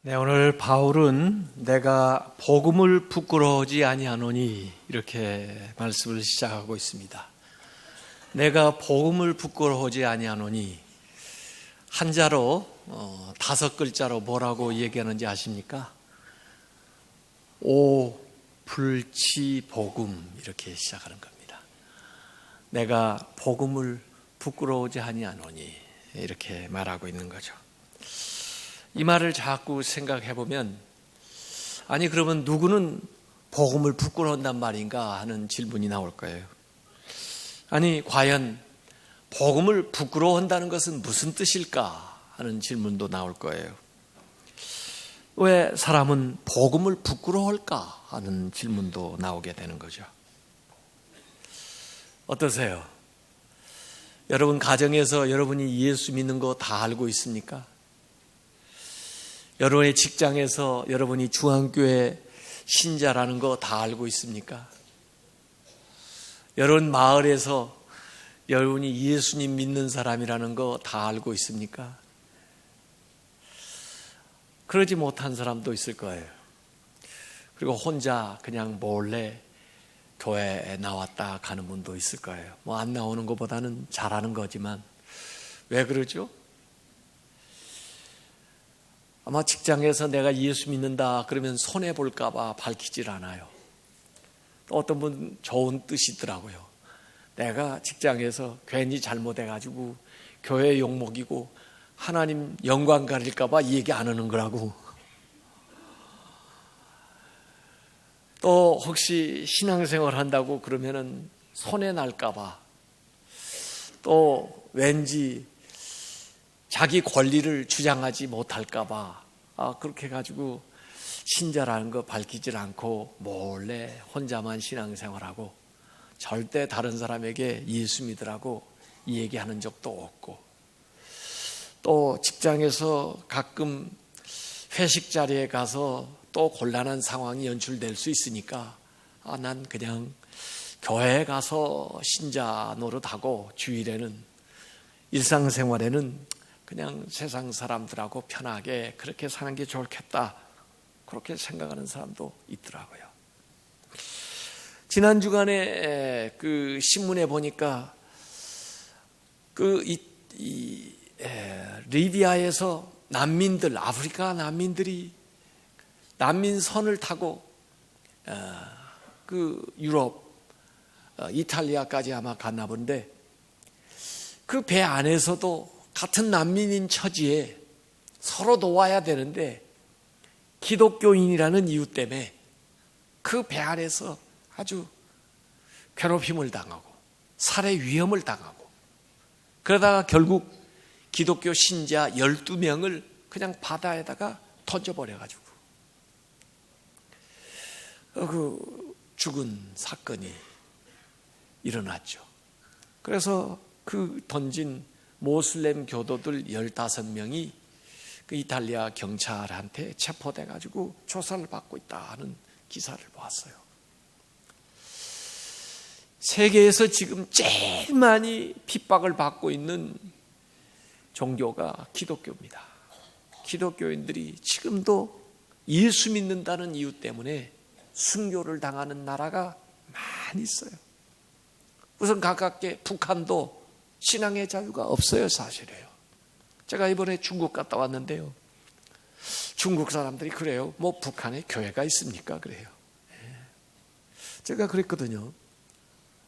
네, 오늘 바울은 내가 복음을 부끄러워하지 아니하노니 이렇게 말씀을 시작하고 있습니다. 내가 복음을 부끄러워하지 아니하노니 한자로 5글자로 뭐라고 얘기하는지 아십니까? 오불치복음 이렇게 시작하는 겁니다. 내가 복음을 부끄러워하지 아니하노니 이렇게 말하고 있는 거죠. 이 말을 자꾸 생각해 보면 아니 그러면 누구는 복음을 부끄러워한단 말인가 하는 질문이 나올 거예요. 아니 과연 복음을 부끄러워한다는 것은 무슨 뜻일까 하는 질문도 나올 거예요. 왜 사람은 복음을 부끄러워할까 하는 질문도 나오게 되는 거죠. 어떠세요? 여러분 가정에서 여러분이 예수 믿는 거 다 알고 있습니까? 여러분의 직장에서 여러분이 중앙교회 신자라는 거 다 알고 있습니까? 여러분 마을에서 여러분이 예수님 믿는 사람이라는 거 다 알고 있습니까? 그러지 못한 사람도 있을 거예요. 그리고 혼자 그냥 몰래 교회에 나왔다 가는 분도 있을 거예요. 뭐 안 나오는 것보다는 잘하는 거지만 왜 그러죠? 아마 직장에서 내가 예수 믿는다 그러면 손해볼까 봐 밝히질 않아요. 또 어떤 분 좋은 뜻이 있더라고요. 내가 직장에서 괜히 잘못해가지고 교회 욕먹이고 하나님 영광 가릴까 봐 얘기 안 하는 거라고. 또 혹시 신앙생활 한다고 그러면은 손해 날까 봐. 또 왠지 자기 권리를 주장하지 못할까 봐 그렇게 해가지고 신자라는 거 밝히질 않고 몰래 혼자만 신앙생활하고 절대 다른 사람에게 예수 믿으라고 얘기하는 적도 없고, 또 직장에서 가끔 회식 자리에 가서 또 곤란한 상황이 연출될 수 있으니까 난 그냥 교회에 가서 신자 노릇하고 주일에는 일상생활에는 그냥 세상 사람들하고 편하게 그렇게 사는 게 좋겠다 그렇게 생각하는 사람도 있더라고요. 지난 주간에 그 신문에 보니까 리비아에서 난민들, 아프리카 난민들이 난민선을 타고 그 유럽, 이탈리아까지 아마 갔나 본데 그 배 안에서도 같은 난민인 처지에 서로 도와야 되는데 기독교인이라는 이유 때문에 그 배 안에서 아주 괴롭힘을 당하고 살해 위험을 당하고 그러다가 결국 기독교 신자 12명을 그냥 바다에다가 던져버려가지고 그 죽은 사건이 일어났죠. 그래서 그 던진 모슬렘 교도들 15명이 그 이탈리아 경찰한테 체포돼가지고 조사를 받고 있다는 기사를 보았어요. 세계에서 지금 제일 많이 핍박을 받고 있는 종교가 기독교입니다. 기독교인들이 지금도 예수 믿는다는 이유 때문에 순교를 당하는 나라가 많이 있어요. 우선 가깝게 북한도 신앙의 자유가 없어요, 사실이에요. 제가 이번에 중국 갔다 왔는데요. 중국 사람들이 그래요. 뭐 북한에 교회가 있습니까? 그래요. 제가 그랬거든요.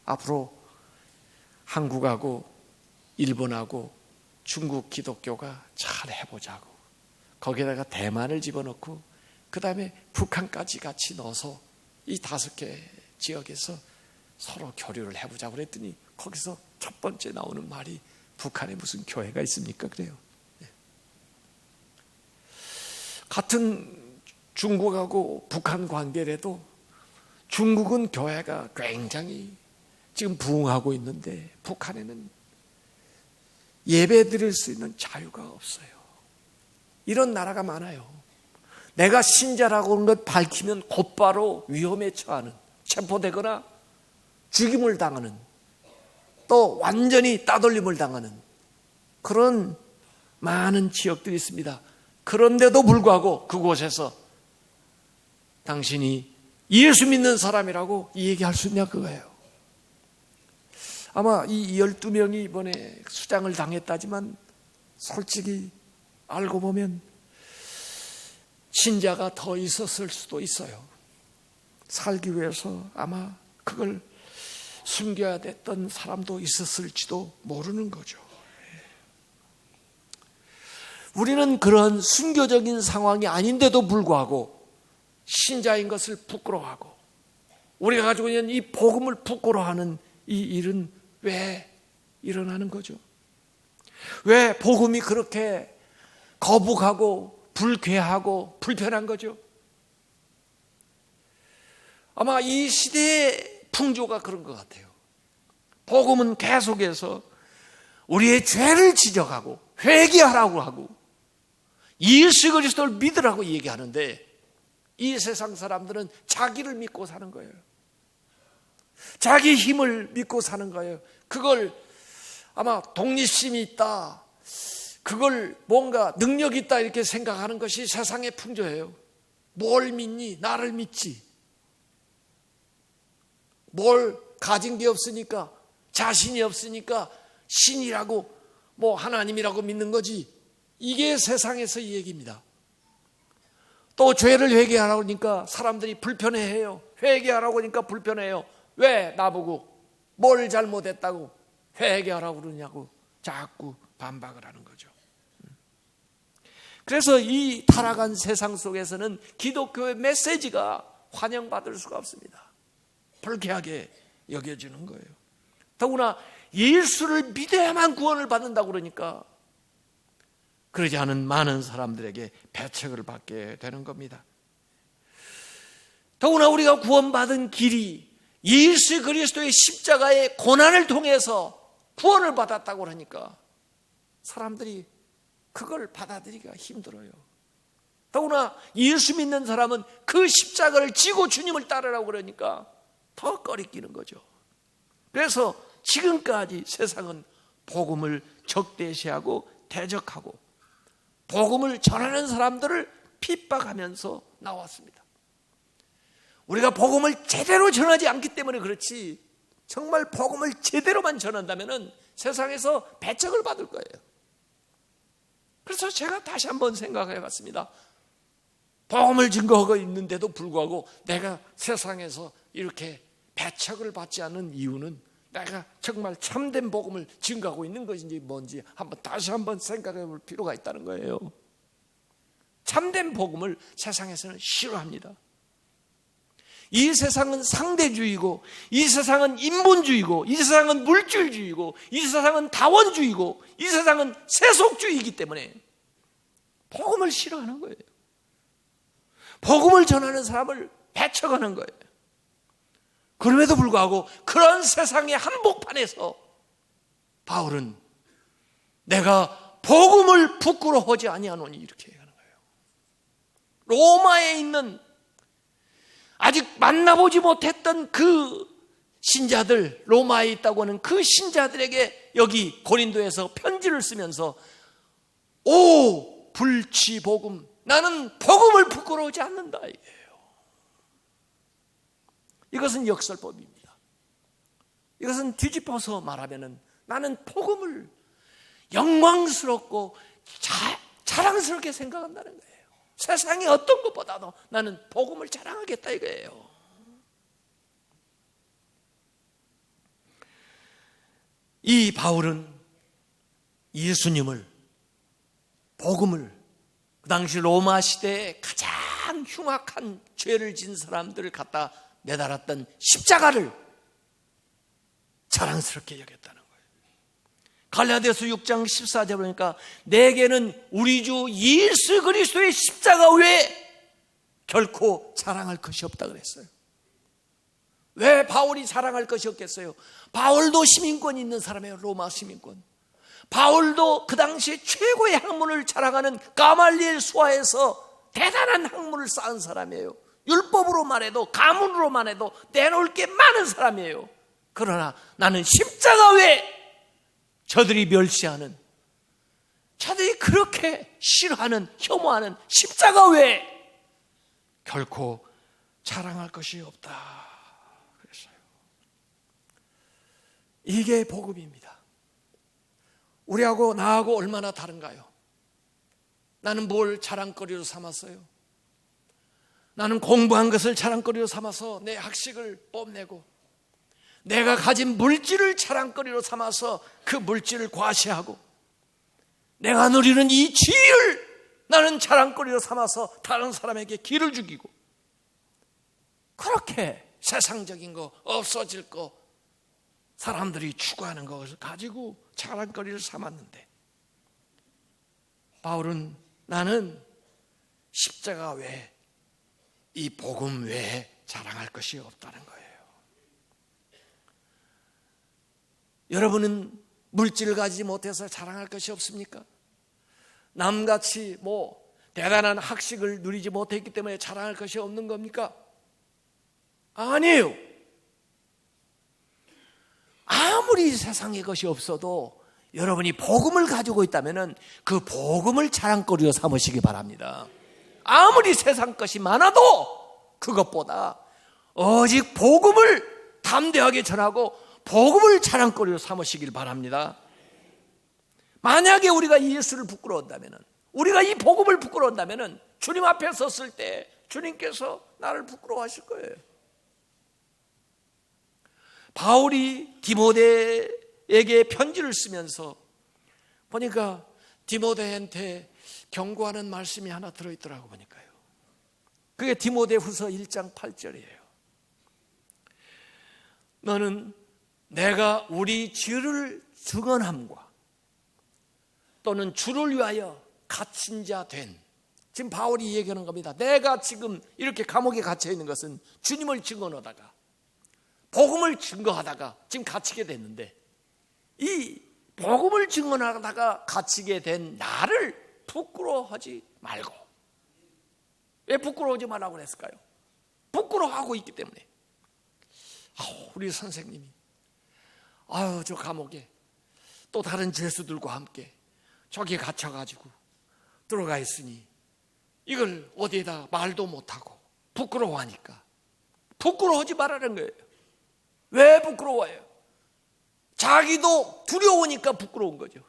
앞으로 한국하고 일본하고 중국 기독교가 잘 해보자고. 거기에다가 대만을 집어넣고 그 다음에 북한까지 같이 넣어서 이 5개 지역에서 서로 교류를 해보자고 그랬더니 거기서 첫 번째 나오는 말이 북한에 무슨 교회가 있습니까? 그래요. 같은 중국하고 북한 관계라도 중국은 교회가 굉장히 지금 부흥하고 있는데 북한에는 예배 드릴 수 있는 자유가 없어요. 이런 나라가 많아요. 내가 신자라고 하는 것 밝히면 곧바로 위험에 처하는, 체포되거나 죽임을 당하는, 또 완전히 따돌림을 당하는 그런 많은 지역들이 있습니다. 그런데도 불구하고 그곳에서 당신이 예수 믿는 사람이라고 얘기할 수 있냐 그거예요. 아마 이 12명이 이번에 수장을 당했다지만 솔직히 알고 보면 신자가 더 있었을 수도 있어요. 살기 위해서 아마 그걸 숨겨야 됐던 사람도 있었을지도 모르는 거죠. 우리는 그런 순교적인 상황이 아닌데도 불구하고 신자인 것을 부끄러워하고 우리가 가지고 있는 이 복음을 부끄러워하는 이 일은 왜 일어나는 거죠? 왜 복음이 그렇게 거북하고 불쾌하고 불편한 거죠? 아마 이 시대의 풍조가 그런 것 같아요. 복음은 계속해서 우리의 죄를 지적하고 회개하라고 하고 예수 그리스도를 믿으라고 얘기하는데 이 세상 사람들은 자기를 믿고 사는 거예요. 자기 힘을 믿고 사는 거예요. 그걸 아마 독립심이 있다, 그걸 뭔가 능력이 있다 이렇게 생각하는 것이 세상의 풍조예요. 뭘 믿니? 나를 믿지. 뭘 가진 게 없으니까, 자신이 없으니까 신이라고 뭐 하나님이라고 믿는 거지. 이게 세상에서 이 얘기입니다. 또 죄를 회개하라고 하니까 사람들이 불편해해요. 회개하라고 하니까 불편해요. 왜 나보고 뭘 잘못했다고 회개하라고 그러냐고 자꾸 반박을 하는 거죠. 그래서 이 타락한 세상 속에서는 기독교의 메시지가 환영받을 수가 없습니다. 불쾌하게 여겨지는 거예요. 더구나 예수를 믿어야만 구원을 받는다고 그러니까 그러지 않은 많은 사람들에게 배척을 받게 되는 겁니다. 더구나 우리가 구원받은 길이 예수 그리스도의 십자가의 고난을 통해서 구원을 받았다고 하니까 사람들이 그걸 받아들이기가 힘들어요. 더구나 예수 믿는 사람은 그 십자가를 지고 주님을 따르라고 그러니까 더 꺼리끼는 거죠. 그래서 지금까지 세상은 복음을 적대시하고 대적하고 복음을 전하는 사람들을 핍박하면서 나왔습니다. 우리가 복음을 제대로 전하지 않기 때문에 그렇지 정말 복음을 제대로만 전한다면 세상에서 배척을 받을 거예요. 그래서 제가 다시 한번 생각해 봤습니다. 복음을 증거하고 있는데도 불구하고 내가 세상에서 이렇게 배척을 받지 않는 이유는 내가 정말 참된 복음을 증거하고 있는 것인지 뭔지 다시 한번 생각해 볼 필요가 있다는 거예요. 참된 복음을 세상에서는 싫어합니다. 이 세상은 상대주의고, 이 세상은 인본주의고, 이 세상은 물질주의고, 이 세상은 다원주의고, 이 세상은 세속주의이기 때문에 복음을 싫어하는 거예요. 복음을 전하는 사람을 배척하는 거예요. 그럼에도 불구하고 그런 세상의 한복판에서 바울은 내가 복음을 부끄러워하지 아니하노니 이렇게 얘기하는 거예요. 로마에 있는 아직 만나보지 못했던 그 신자들, 로마에 있다고 하는 그 신자들에게 여기 고린도에서 편지를 쓰면서 오 불치복음, 나는 복음을 부끄러워하지 않는다 이게요. 이것은 역설법입니다. 이것은 뒤집어서 말하면 나는 복음을 영광스럽고 자랑스럽게 생각한다는 거예요. 세상의 어떤 것보다도 나는 복음을 자랑하겠다 이거예요. 이 바울은 예수님을, 복음을, 그 당시 로마 시대에 가장 흉악한 죄를 진 사람들을 갖다 내달았던 십자가를 자랑스럽게 여겼다는 거예요. 갈라디아서 6장 14절에 보니까 내게는 우리 주 예수 그리스도의 십자가 외에 결코 자랑할 것이 없다 그랬어요. 왜 바울이 자랑할 것이 없겠어요? 바울도 시민권이 있는 사람이에요. 로마 시민권. 바울도 그 당시에 최고의 학문을 자랑하는 가말리엘 수하에서 대단한 학문을 쌓은 사람이에요. 율법으로만 해도, 가문으로만 해도 내놓을 게 많은 사람이에요. 그러나 나는 십자가 외에 저들이 멸시하는, 저들이 그 그렇게 싫어하는, 혐오하는 십자가 외에 결코 자랑할 것이 없다 그랬어요. 이게 복음입니다. 우리하고 나하고 얼마나 다른가요? 나는 뭘 자랑거리로 삼았어요? 나는 공부한 것을 자랑거리로 삼아서 내 학식을 뽐내고, 내가 가진 물질을 자랑거리로 삼아서 그 물질을 과시하고, 내가 누리는 이 지위를 나는 자랑거리로 삼아서 다른 사람에게 기를 죽이고, 그렇게 세상적인 거, 없어질 거, 사람들이 추구하는 것을 가지고 자랑거리를 삼았는데, 바울은 나는 십자가 외에, 이 복음 외에 자랑할 것이 없다는 거예요. 여러분은 물질을 가지지 못해서 자랑할 것이 없습니까? 남같이 대단한 학식을 누리지 못했기 때문에 자랑할 것이 없는 겁니까? 아니에요. 아무리 세상에 것이 없어도 여러분이 복음을 가지고 있다면 그 복음을 자랑거리로 삼으시기 바랍니다. 아무리 세상 것이 많아도 그것보다 오직 복음을 담대하게 전하고 복음을 자랑거리로 삼으시길 바랍니다. 만약에 우리가 예수를 부끄러워한다면, 우리가 이 복음을 부끄러워한다면 주님 앞에 섰을 때 주님께서 나를 부끄러워하실 거예요. 바울이 디모데에게 편지를 쓰면서 보니까 디모데한테 경고하는 말씀이 하나 들어있더라고 보니까요. 그게 디모데후서 1장 8절이에요. 너는 내가 우리 주를 증언함과 또는 주를 위하여 갇힌 자 된, 지금 바울이 얘기하는 겁니다. 내가 지금 이렇게 감옥에 갇혀 있는 것은 주님을 증언하다가 복음을 증거하다가 지금 갇히게 됐는데, 이 복음을 증언하다가 갇히게 된 나를 부끄러워하지 말고. 왜 부끄러워하지 말라고 그랬을까요? 부끄러워하고 있기 때문에. 우리 선생님이 저 감옥에 또 다른 죄수들과 함께 저기에 갇혀가지고 들어가 있으니 이걸 어디에다 말도 못하고 부끄러워하니까. 부끄러워하지 말라는 거예요. 왜 부끄러워해요? 자기도 두려우니까 부끄러운 거죠.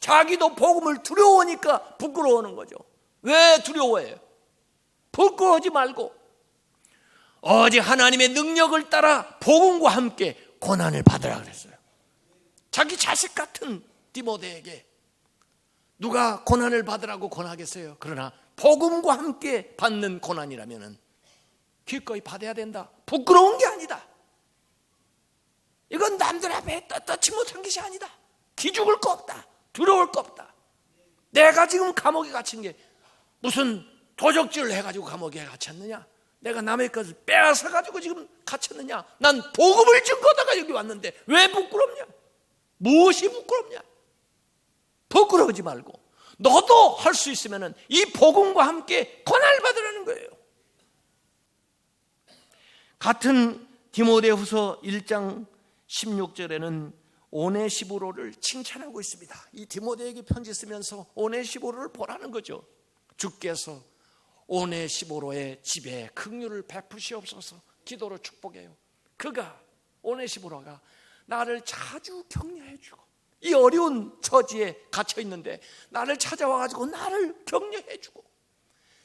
자기도 복음을 두려우니까 부끄러워하는 거죠. 왜 두려워해요? 부끄러워하지 말고 오직 하나님의 능력을 따라 복음과 함께 고난을 받으라 그랬어요. 자기 자식 같은 디모데에게 누가 고난을 받으라고 권하겠어요? 그러나 복음과 함께 받는 고난이라면 기꺼이 받아야 된다. 부끄러운 게 아니다. 이건 남들 앞에 떳떳지 못한 것이 아니다. 기죽을 거 없다. 두려울 거 없다. 내가 지금 감옥에 갇힌 게 무슨 도적질을 해가지고 감옥에 갇혔느냐? 내가 남의 것을 빼앗아가지고 지금 갇혔느냐? 난 복음을 증거하다가 여기 왔는데 왜 부끄럽냐? 무엇이 부끄럽냐? 부끄러우지 말고 너도 할 수 있으면 이 복음과 함께 고난을 받으라는 거예요. 같은 디모데후서 1장 16절에는 오네시보로를 칭찬하고 있습니다. 이 디모데에게 편지 쓰면서 오네시보로를 보라는 거죠. 주께서 오네시보로의 집에 긍휼을 베푸시옵소서. 기도로 축복해요. 오네시보로가 나를 자주 격려해주고, 이 어려운 처지에 갇혀 있는데 나를 찾아와가지고 나를 격려해주고,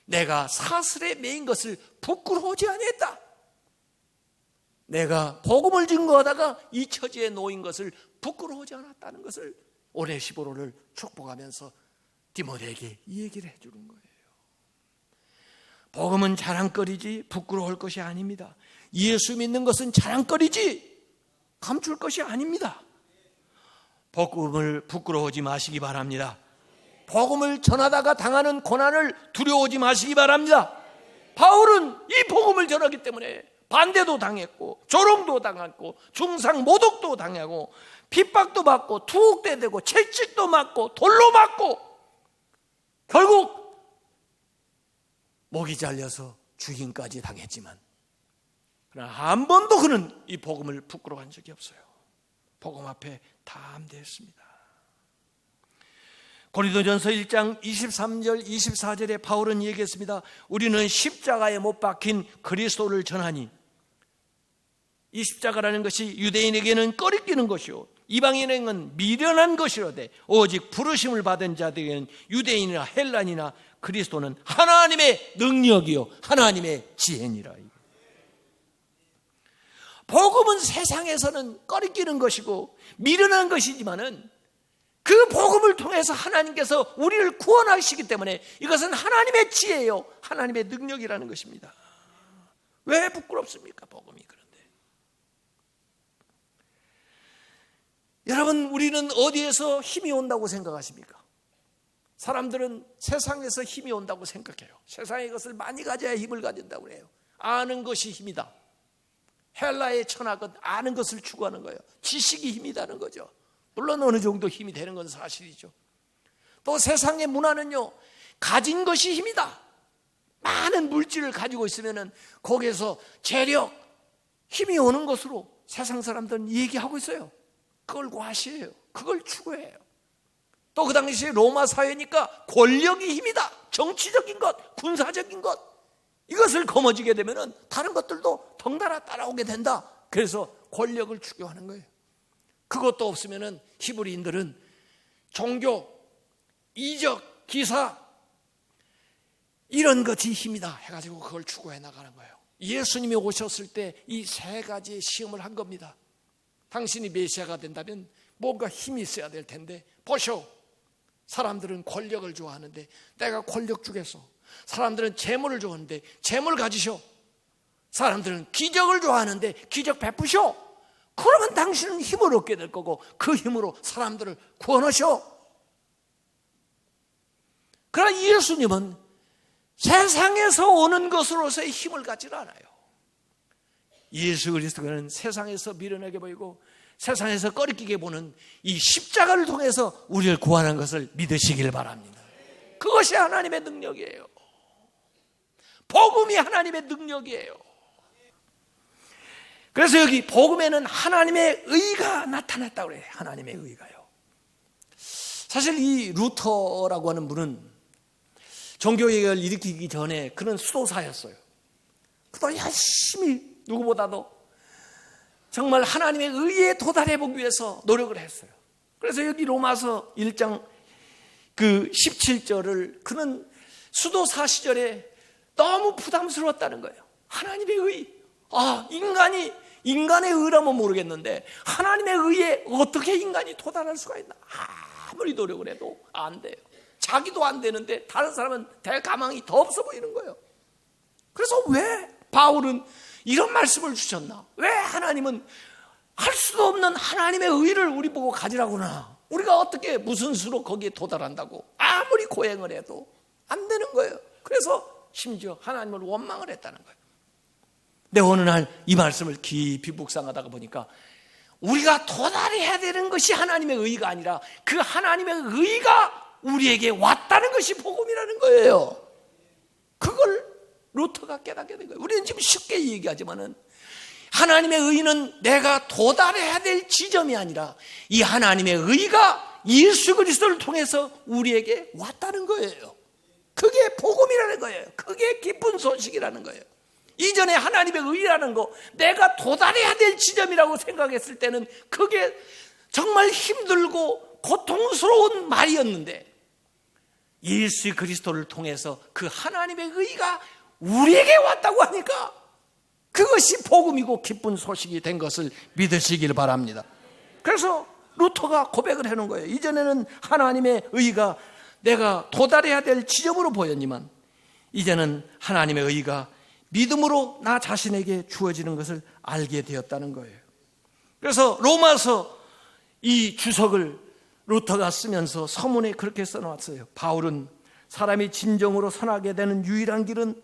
내가 사슬에 매인 것을 부끄러워하지 아니했다. 내가 복음을 증거하다가 이 처지에 놓인 것을 부끄러워하지 않았다는 것을 오네시보로를 축복하면서 디모데에게 이 얘기를 해주는 거예요. 복음은 자랑거리지 부끄러울 것이 아닙니다. 예수 믿는 것은 자랑거리지 감출 것이 아닙니다. 복음을 부끄러워하지 마시기 바랍니다. 복음을 전하다가 당하는 고난을 두려워하지 마시기 바랍니다. 바울은 이 복음을 전하기 때문에 반대도 당했고 조롱도 당했고 중상 모독도 당하고 핍박도 받고 투옥되고 채찍도 맞고 돌로 맞고 결국 목이 잘려서 죽임까지 당했지만, 그러나 한 번도 그는 이 복음을 부끄러워한 적이 없어요. 복음 앞에 담대했습니다. 고린도전서 1장 23절 24절에 바울은 얘기했습니다. 우리는 십자가에 못 박힌 그리스도를 전하니, 이 십자가라는 것이 유대인에게는 꺼리끼는 것이요 이방인에게는 미련한 것이로되 오직 부르심을 받은 자들에게는 유대인이나 헬란이나 그리스도는 하나님의 능력이요 하나님의 지혜니라. 복음은 세상에서는 꺼리끼는 것이고 미련한 것이지만은 그 복음을 통해서 하나님께서 우리를 구원하시기 때문에 이것은 하나님의 지혜요 하나님의 능력이라는 것입니다. 왜 부끄럽습니까? 복음이. 그런데 여러분, 우리는 어디에서 힘이 온다고 생각하십니까? 사람들은 세상에서 힘이 온다고 생각해요. 세상의 것을 많이 가져야 힘을 가진다고 해요. 아는 것이 힘이다. 헬라의 철학은 아는 것을 추구하는 거예요. 지식이 힘이다는 거죠. 물론 어느 정도 힘이 되는 건 사실이죠. 또 세상의 문화는요, 가진 것이 힘이다. 많은 물질을 가지고 있으면은 거기에서 재력, 힘이 오는 것으로 세상 사람들은 얘기하고 있어요. 그걸 과시해요. 그걸 추구해요. 또 그 당시에 로마 사회니까 권력이 힘이다. 정치적인 것, 군사적인 것, 이것을 거머쥐게 되면은 다른 것들도 덩달아 따라오게 된다. 그래서 권력을 추구하는 거예요. 그것도 없으면은 히브리인들은 종교, 이적, 기사 이런 것이 힘이다 해가지고 그걸 추구해 나가는 거예요. 예수님이 오셨을 때 이 세 가지의 시험을 한 겁니다. 당신이 메시아가 된다면 뭔가 힘이 있어야 될 텐데, 보쇼, 사람들은 권력을 좋아하는데 내가 권력 주겠소. 사람들은 재물을 좋아하는데 재물 가지쇼. 사람들은 기적을 좋아하는데 기적 베푸쇼. 그러면 당신은 힘을 얻게 될 거고 그 힘으로 사람들을 구원하셔. 그러나 예수님은 세상에서 오는 것으로서의 힘을 갖지 않아요. 예수 그리스도는 세상에서 미련하게 보이고 세상에서 꺼리끼게 보는 이 십자가를 통해서 우리를 구원한 것을 믿으시길 바랍니다. 그것이 하나님의 능력이에요. 복음이 하나님의 능력이에요. 그래서 여기 복음에는 하나님의 의가 나타났다고 그래요. 하나님의 의가요. 사실 이 루터라고 하는 분은 종교개혁을 일으키기 전에 그는 수도사였어요. 그도 열심히 누구보다도 정말 하나님의 의에 도달해 보기 위해서 노력을 했어요. 그래서 여기 로마서 1장 그 17절을 그는 수도사 시절에 너무 부담스러웠다는 거예요. 하나님의 의. 인간의 의라면 모르겠는데 하나님의 의에 어떻게 인간이 도달할 수가 있나. 아무리 노력을 해도 안 돼요. 자기도 안 되는데 다른 사람은 될 가망이 더 없어 보이는 거예요. 그래서 왜 바울은 이런 말씀을 주셨나? 왜 하나님은 할 수도 없는 하나님의 의를 우리 보고 가지라구나. 우리가 어떻게 무슨 수로 거기에 도달한다고. 아무리 고행을 해도 안 되는 거예요. 그래서 심지어 하나님을 원망을 했다는 거예요. 근데 어느 날 이 말씀을 깊이 묵상하다가 보니까 우리가 도달해야 되는 것이 하나님의 의가 아니라 그 하나님의 의가 우리에게 왔다는 것이 복음이라는 거예요. 그걸 루터가 깨닫게 된 거예요. 우리는 지금 쉽게 얘기하지만은 하나님의 의는 내가 도달해야 될 지점이 아니라 이 하나님의 의가 예수 그리스도를 통해서 우리에게 왔다는 거예요. 그게 복음이라는 거예요. 그게 기쁜 소식이라는 거예요. 이전에 하나님의 의라는 거 내가 도달해야 될 지점이라고 생각했을 때는 그게 정말 힘들고 고통스러운 말이었는데 예수 그리스도를 통해서 그 하나님의 의가 우리에게 왔다고 하니까 그것이 복음이고 기쁜 소식이 된 것을 믿으시길 바랍니다. 그래서 루터가 고백을 해놓은 거예요. 이전에는 하나님의 의가 내가 도달해야 될 지점으로 보였지만 이제는 하나님의 의가 믿음으로 나 자신에게 주어지는 것을 알게 되었다는 거예요. 그래서 로마서 이 주석을 루터가 쓰면서 서문에 그렇게 써놨어요. 바울은 사람이 진정으로 선하게 되는 유일한 길은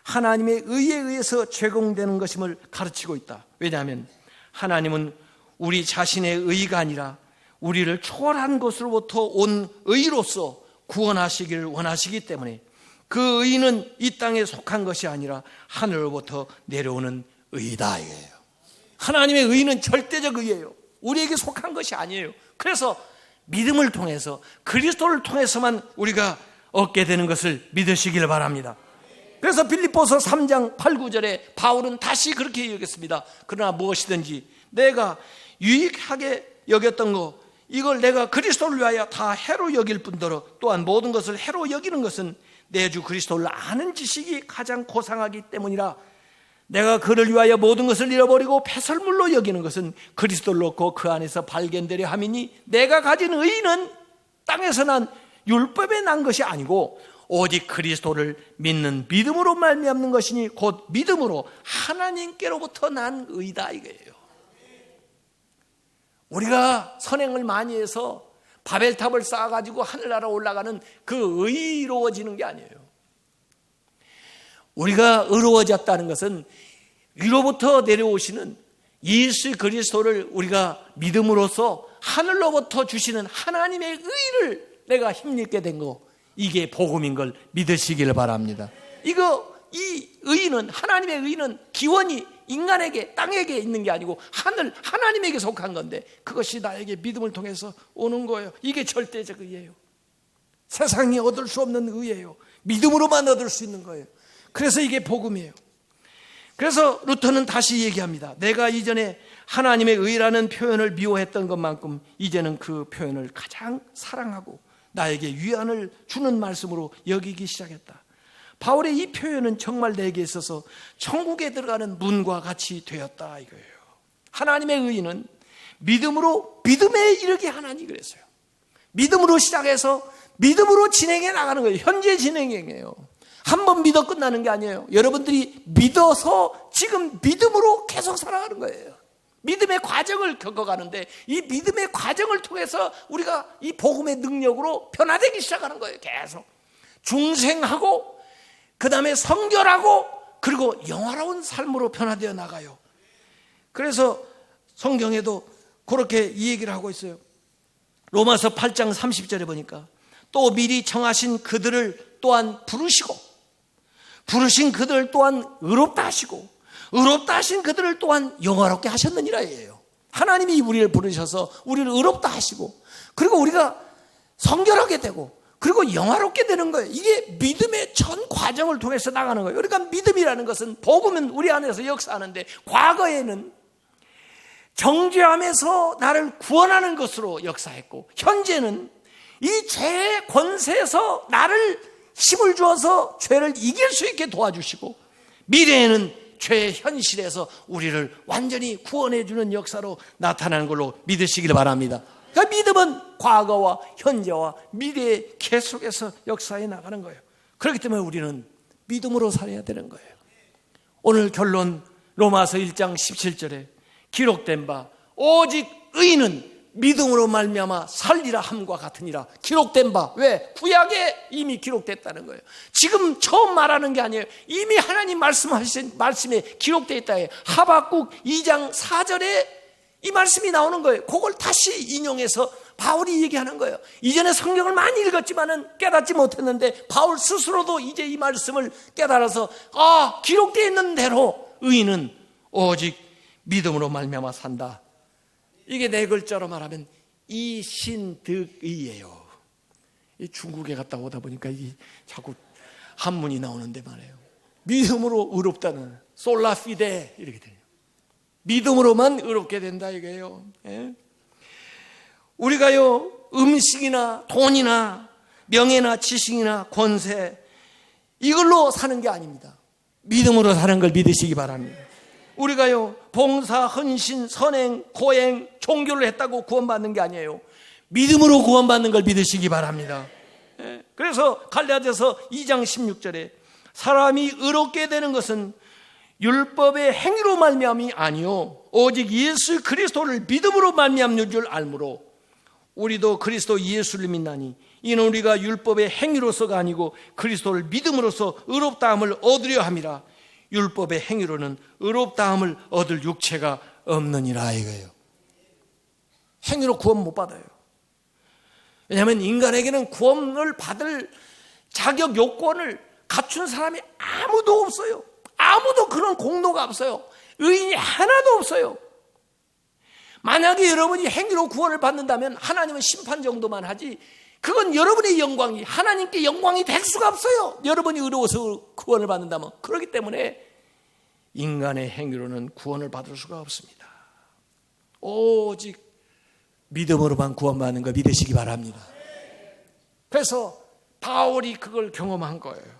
하나님의 의에 의해서 제공되는 것임을 가르치고 있다. 왜냐하면 하나님은 우리 자신의 의가 아니라 우리를 초월한 것으로부터 온 의로서 구원하시기를 원하시기 때문에 그 의는 이 땅에 속한 것이 아니라 하늘로부터 내려오는 의다 이거예요. 하나님의 의는 절대적 의예요. 우리에게 속한 것이 아니에요. 그래서 믿음을 통해서, 그리스도를 통해서만 우리가 얻게 되는 것을 믿으시길 바랍니다. 그래서 빌립보서 3장 8, 9절에 바울은 다시 그렇게 여겼습니다. 그러나 무엇이든지 내가 유익하게 여겼던 거, 이걸 내가 그리스도를 위하여 다 해로 여길 뿐더러 또한 모든 것을 해로 여기는 것은 내 주 그리스도를 아는 지식이 가장 고상하기 때문이라. 내가 그를 위하여 모든 것을 잃어버리고 배설물로 여기는 것은 그리스도를 놓고 그 안에서 발견되려 함이니, 내가 가진 의의는 땅에서 난 율법에 난 것이 아니고 오직 그리스도를 믿는 믿음으로 말미암는 것이니 곧 믿음으로 하나님께로부터 난 의다, 이거예요. 우리가 선행을 많이 해서 바벨탑을 쌓아가지고 하늘나라 올라가는 그 의로워지는 게 아니에요. 우리가 의로워졌다는 것은 위로부터 내려오시는 예수 그리스도를 우리가 믿음으로써 하늘로부터 주시는 하나님의 의를 내가 힘입게 된 거, 이게 복음인 걸 믿으시길 바랍니다. 이 의는, 하나님의 의는 기원이 인간에게, 땅에게 있는 게 아니고 하나님에게 속한 건데, 그것이 나에게 믿음을 통해서 오는 거예요. 이게 절대적 의예요. 세상이 얻을 수 없는 의예요. 믿음으로만 얻을 수 있는 거예요. 그래서 이게 복음이에요. 그래서 루터는 다시 얘기합니다. 내가 이전에 하나님의 의라는 표현을 미워했던 것만큼 이제는 그 표현을 가장 사랑하고 나에게 위안을 주는 말씀으로 여기기 시작했다. 바울의 이 표현은 정말 내게 있어서 천국에 들어가는 문과 같이 되었다, 이거예요. 하나님의 의는 믿음으로 믿음에 이르게 하나니 그랬어요. 믿음으로 시작해서 믿음으로 진행해 나가는 거예요. 현재 진행이에요. 한 번 믿어 끝나는 게 아니에요. 여러분들이 믿어서 지금 믿음으로 계속 살아가는 거예요. 믿음의 과정을 겪어가는데, 이 믿음의 과정을 통해서 우리가 이 복음의 능력으로 변화되기 시작하는 거예요. 계속 중생하고 그 다음에 성결하고 그리고 영화로운 삶으로 변화되어 나가요. 그래서 성경에도 그렇게 이 얘기를 하고 있어요. 로마서 8장 30절에 보니까 또 미리 정하신 그들을 또한 부르신 그들을 또한 의롭다 하시고 의롭다 하신 그들을 또한 영화롭게 하셨느니라 예요. 하나님이 우리를 부르셔서 우리를 의롭다 하시고, 그리고 우리가 성결하게 되고 그리고 영화롭게 되는 거예요. 이게 믿음의 전 과정을 통해서 나가는 거예요. 그러니까 믿음이라는 것은, 복음은 우리 안에서 역사하는데, 과거에는 정죄함에서 나를 구원하는 것으로 역사했고, 현재는 이 죄의 권세에서 나를 힘을 주어서 죄를 이길 수 있게 도와주시고, 미래에는 죄의 현실에서 우리를 완전히 구원해 주는 역사로 나타나는 걸로 믿으시길 바랍니다. 그러니까 믿음은 과거와 현재와 미래의 계속해서 역사해 나가는 거예요. 그렇기 때문에 우리는 믿음으로 살아야 되는 거예요. 오늘 결론, 로마서 1장 17절에 기록된 바 오직 의인은 믿음으로 말미암아 살리라 함과 같으니라. 기록된 바, 왜? 구약에 이미 기록됐다는 거예요. 지금 처음 말하는 게 아니에요. 이미 하나님 말씀하신 말씀에 기록되어 있다. 하박국 2장 4절에 이 말씀이 나오는 거예요. 그걸 다시 인용해서 바울이 얘기하는 거예요. 이전에 성경을 많이 읽었지만은 깨닫지 못했는데, 바울 스스로도 이제 이 말씀을 깨달아서, 기록되어 있는 대로 의인은 오직 믿음으로 말미암아 산다. 이게 네 글자로 말하면 이신득의예요. 중국에 갔다 오다 보니까 자꾸 한문이 나오는데 말이에요. 믿음으로 의롭다는 솔라피데 이렇게 돼요. 믿음으로만 의롭게 된다 이거예요. 예? 우리가요, 음식이나 돈이나 명예나 지식이나 권세, 이걸로 사는 게 아닙니다. 믿음으로 사는 걸 믿으시기 바랍니다. 우리가요, 봉사, 헌신, 선행, 고행, 종교를 했다고 구원받는 게 아니에요. 믿음으로 구원받는 걸 믿으시기 바랍니다. 예? 그래서 갈라디아서 2장 16절에 사람이 의롭게 되는 것은 율법의 행위로 말미암이 아니요 오직 예수 그리스도를 믿음으로 말미암는 줄 알므로 우리도 그리스도 예수를 믿나니 이는 우리가 율법의 행위로서가 아니고 그리스도를 믿음으로써 의롭다함을 얻으려 함이라. 율법의 행위로는 의롭다함을 얻을 육체가 없느니라 이거예요. 행위로 구원 못 받아요. 왜냐하면 인간에게는 구원을 받을 자격 요건을 갖춘 사람이 아무도 없어요. 아무도 그런 공로가 없어요. 의인이 하나도 없어요. 만약에 여러분이 행위로 구원을 받는다면 하나님은 심판 정도만 하지, 그건 여러분의 영광이 하나님께 영광이 될 수가 없어요. 여러분이 의로워서 구원을 받는다면. 그렇기 때문에 인간의 행위로는 구원을 받을 수가 없습니다. 오직 믿음으로만 구원받는 거 믿으시기 바랍니다. 그래서 바울이 그걸 경험한 거예요.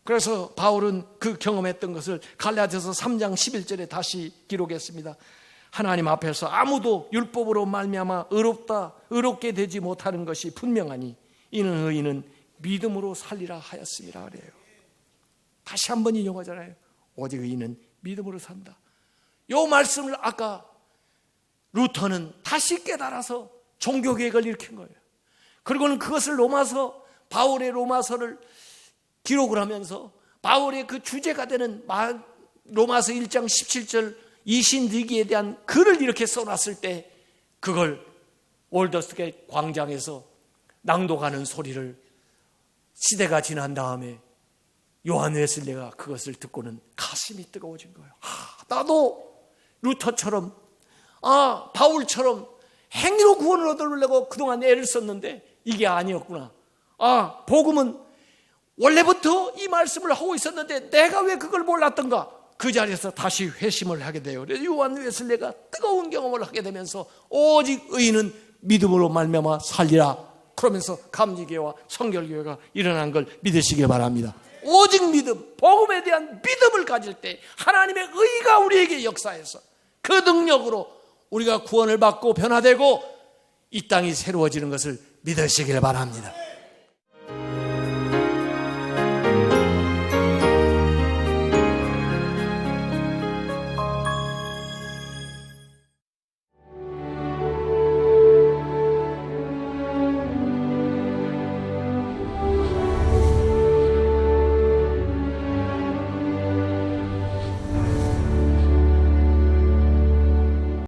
그래서 바울은 그 경험했던 것을 갈라디아서 3장 11절에 다시 기록했습니다. 하나님 앞에서 아무도 율법으로 말미암아 의롭게 되지 못하는 것이 분명하니 이는 의인은 믿음으로 살리라 하였습니다. 그래요. 다시 한번 인용하잖아요. 오직 의인은 믿음으로 산다. 이 말씀을 아까 루터는 다시 깨달아서 종교개혁을 일으킨 거예요. 그리고는 그것을 바울의 로마서를 기록을 하면서 바울의 그 주제가 되는 로마서 1장 17절 이신리기에 대한 글을 이렇게 써놨을 때 그걸 월더스게이트 광장에서 낭독하는 소리를 시대가 지난 다음에 요한 웨슬레가 그것을 듣고는 가슴이 뜨거워진 거예요. 나도 루터처럼 바울처럼 행위로 구원을 얻으려고 그동안 애를 썼는데 이게 아니었구나. 복음은 원래부터 이 말씀을 하고 있었는데 내가 왜 그걸 몰랐던가. 그 자리에서 다시 회심을 하게 돼요. 그래서 요한 웨슬레가 뜨거운 경험을 하게 되면서 오직 의인은 믿음으로 말미암아 살리라. 그러면서 감리교회와 성결교회가 일어난 걸 믿으시기 바랍니다. 오직 믿음, 복음에 대한 믿음을 가질 때 하나님의 의가 우리에게 역사해서 그 능력으로 우리가 구원을 받고 변화되고 이 땅이 새로워지는 것을 믿으시길 바랍니다.